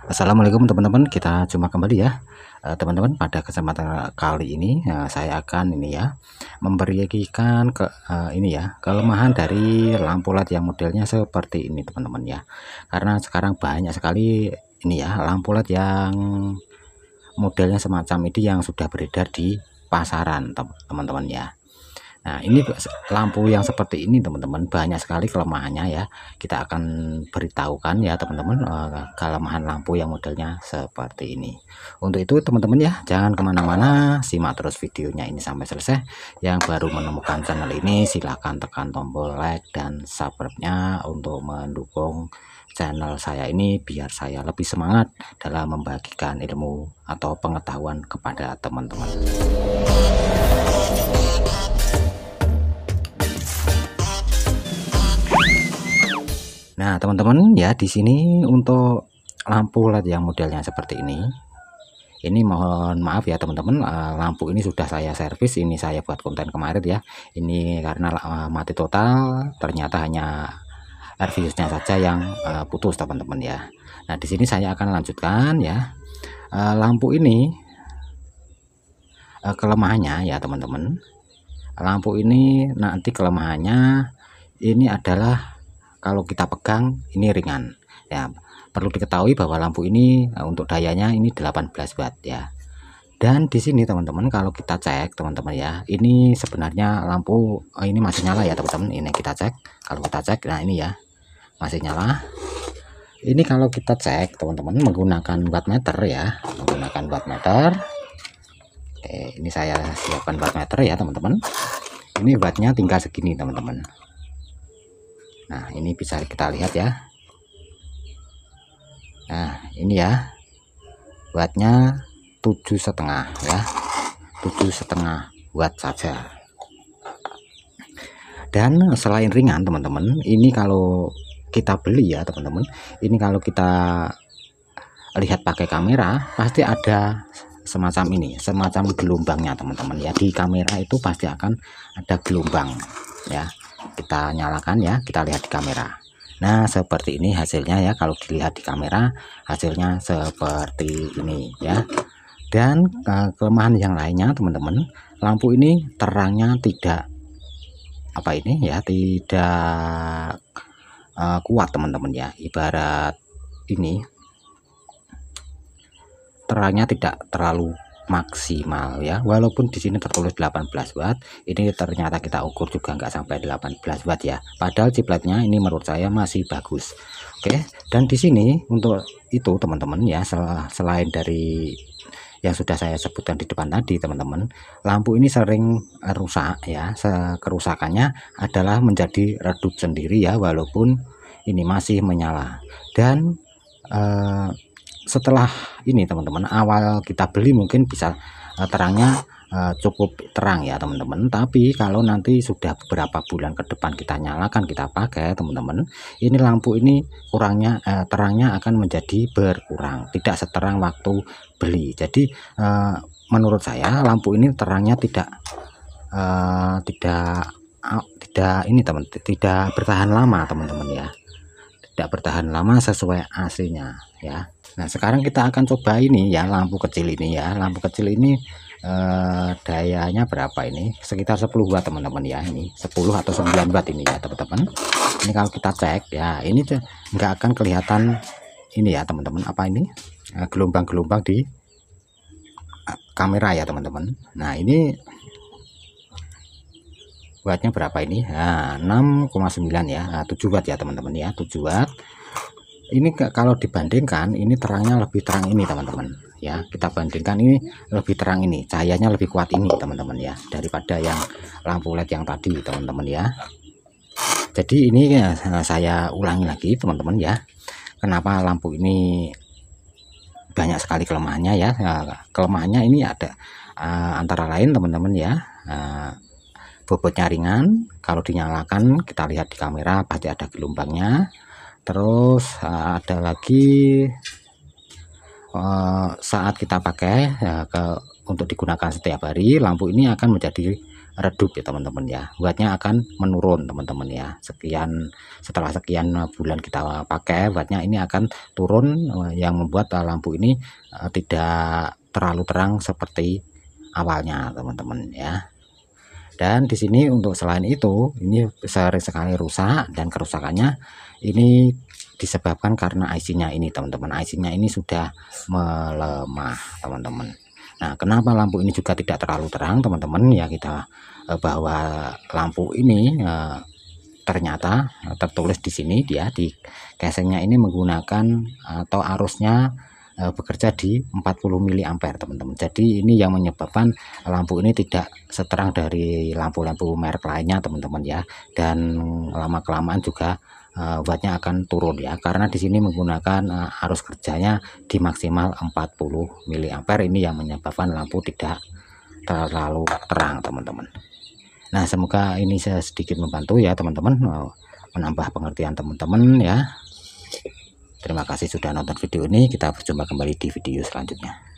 Assalamualaikum teman-teman, kita jumpa kembali ya. Teman-teman, pada kesempatan kali ini saya akan memberikan kelemahan dari lampu LED yang modelnya seperti ini teman-teman ya. Karena sekarang banyak sekali lampu LED yang modelnya semacam ini yang sudah beredar di pasaran teman-teman ya. Nah, ini lampu yang seperti ini teman-teman banyak sekali kelemahannya ya. Kita akan beritahukan ya teman-teman kelemahan lampu yang modelnya seperti ini. Untuk itu teman-teman ya, jangan kemana-mana, simak terus videonya ini sampai selesai. Yang baru menemukan channel ini silahkan tekan tombol like dan subscribe-nya untuk mendukung channel saya ini biar saya lebih semangat dalam membagikan ilmu atau pengetahuan kepada teman-teman. Nah, teman-teman ya, di sini untuk lampu LED yang modelnya seperti ini. Ini mohon maaf ya teman-teman, lampu ini sudah saya servis, ini saya buat konten kemarin ya. Ini karena mati total, ternyata hanya air fuse-nya saja yang putus teman-teman ya. Nah, di sini saya akan lanjutkan ya. Lampu ini kelemahannya ya teman-teman. Lampu ini nanti kelemahannya ini adalah kalau kita pegang ini ringan ya. Perlu diketahui bahwa lampu ini untuk dayanya ini 18 watt ya. Dan di sini teman-teman kalau kita cek teman-teman ya, ini sebenarnya lampu ini masih nyala ya teman-teman. Ini kita cek, kalau kita cek, nah ini ya masih nyala. Ini kalau kita cek teman-teman menggunakan wattmeter ya, menggunakan wattmeter. Oke, ini saya siapkan wattmeter ya teman-teman. Ini wattnya tinggal segini teman-teman. Nah, ini bisa kita lihat ya. Nah, ini ya wattnya 7,5 ya, 7,5 watt saja. Dan selain ringan teman-teman, ini kalau kita beli ya teman-teman, ini kalau kita lihat pakai kamera pasti ada semacam ini, semacam gelombangnya teman-teman ya. Di kamera itu pasti akan ada gelombang ya. Kita nyalakan ya, kita lihat di kamera. Nah, seperti ini hasilnya ya. Kalau dilihat di kamera hasilnya seperti ini ya. Dan kelemahan yang lainnya teman-teman, lampu ini terangnya tidak tidak kuat teman-teman ya. Ibarat ini terangnya tidak terlalu maksimal ya, walaupun di sini tertulis 18 watt, ini ternyata kita ukur juga nggak sampai 18 watt ya, padahal chipletnya ini menurut saya masih bagus. Oke, dan di sini untuk itu teman-teman ya, selain dari yang sudah saya sebutkan di depan tadi teman-teman, lampu ini sering rusak ya. Kerusakannya adalah menjadi redup sendiri ya, walaupun ini masih menyala. Dan setelah ini teman-teman, awal kita beli mungkin bisa terangnya cukup terang ya teman-teman, tapi kalau nanti sudah beberapa bulan ke depan kita nyalakan, kita pakai teman-teman, ini lampu ini terangnya akan menjadi berkurang, tidak seterang waktu beli. Jadi menurut saya lampu ini terangnya tidak bertahan lama teman-teman ya, tidak bertahan lama sesuai aslinya ya. Nah, sekarang kita akan coba ini ya, lampu kecil ini ya. Lampu kecil ini dayanya berapa ini? Sekitar 10 watt teman-teman ya. Ini 10 atau 9 watt ini ya teman-teman. Ini kalau kita cek ya, ini nggak akan kelihatan ini ya teman-teman, apa ini gelombang-gelombang di kamera ya teman-teman. Nah, ini wattnya berapa ini? Nah, 6,9 ya. Nah, 7 watt ya teman-teman ya, 7 watt. Ini kalau dibandingkan ini terangnya lebih terang ini teman-teman ya. Kita bandingkan ini lebih terang, ini cahayanya lebih kuat ini teman-teman ya, daripada yang lampu LED yang tadi teman-teman ya. Jadi ini ya, saya ulangi lagi teman-teman ya, kenapa lampu ini banyak sekali kelemahannya ya. Kelemahannya ini ada antara lain teman-teman ya, bobotnya ringan, kalau dinyalakan kita lihat di kamera pasti ada gelombangnya. Terus ada lagi saat kita pakai ya, untuk digunakan setiap hari, lampu ini akan menjadi redup ya teman-teman ya, wattnya akan menurun teman-teman ya. Setelah sekian bulan kita pakai, wattnya ini akan turun, yang membuat lampu ini tidak terlalu terang seperti awalnya teman-teman ya. Dan di sini untuk selain itu, ini sering sekali rusak, dan kerusakannya ini disebabkan karena IC-nya ini teman-teman. IC-nya ini sudah melemah teman-teman. Nah, kenapa lampu ini juga tidak terlalu terang teman-teman ya, kita bahwa lampu ini ternyata tertulis di sini dia di casingnya ini menggunakan atau arusnya bekerja di 40 mA teman-teman. Jadi ini yang menyebabkan lampu ini tidak seterang dari lampu-lampu merek lainnya teman-teman ya. Dan lama kelamaan juga wattnya akan turun ya, karena di sini menggunakan arus kerjanya di maksimal 40 mA. Ini yang menyebabkan lampu tidak terlalu terang teman-teman. Nah, semoga ini saya sedikit membantu ya teman-teman, menambah pengertian teman-teman ya. Terima kasih sudah nonton video ini. Kita berjumpa kembali di video selanjutnya.